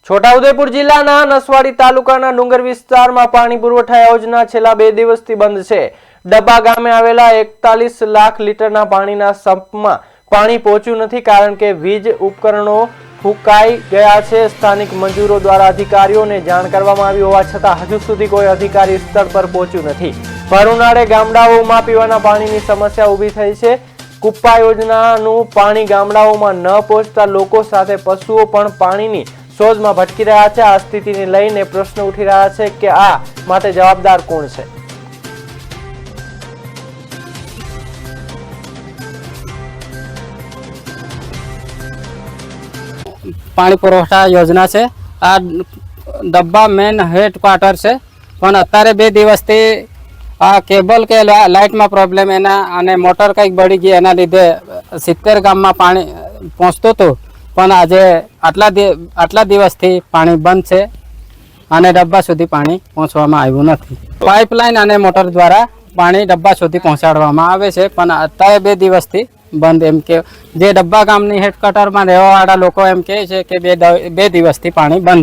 છોટાઉદેપુર જિલ્લાના નસવાડી તાલુકાના ડુંગર વિસ્તારમાં પાણી પુરવઠા યોજના છેલ્લા 2 દિવસથી બંધ છે। ડબ્બા ગામે આવેલા 41 લાખ લીટરના પાણીના સંપમાં પાણી પહોંચ્યું નથી કારણ કે વીજ ઉપકરણો ફૂંકાઈ ગયા છે। સ્થાનિક મજૂરો દ્વારા અધિકારીઓને જાણ કરવામાં આવી હોવા છતાં હજુ સુધી કોઈ અધિકારી સ્થળ પર પહોંચ્યું નથી। ભર ઉનાળે ગામડાઓમાં પીવાના પાણીની સમસ્યા ઊભી થઈ છે। કુપ્પા યોજનાનું પાણી ગામડાઓમાં ન પહોંચતા લોકો સાથે પશુઓ પણ પાણીની શોધમાં ભટકી રહ્યા છે। આ સ્થિતિને લઈને પ્રશ્ન ઉઠી રહ્યા છે કે આ માટે જવાબદાર કોણ છે। पानी पुरवठा योजना से आ डब्बा मेन हेडक्वार्टर से पण अत्यारे 2 દિવસથી आ केबल के लाइट में प्रॉब्लम एना अने मोटर कंईक बળી ગઈ એના લીધે 70 ગામમાં પાણી પહોંચતું હતું પણ આજે આટલા દિવસથી પાણી બંધ છે અને ડબ્બા સુધી પાણી પહોંચવામાં આવ્યું નથી। પાઇપલાઇન અને મોટર દ્વારા પાણી ડબ્બા સુધી પહોંચાડવામાં આવે છે પણ અત્યારે 2 દિવસથી બંધ એમ કે જે ડબ્બા ગામની હેડક્વાર્ટરમાં રહેવાવાળા લોકો એમ કહે છે કે 2 દિવસથી પાણી બંધ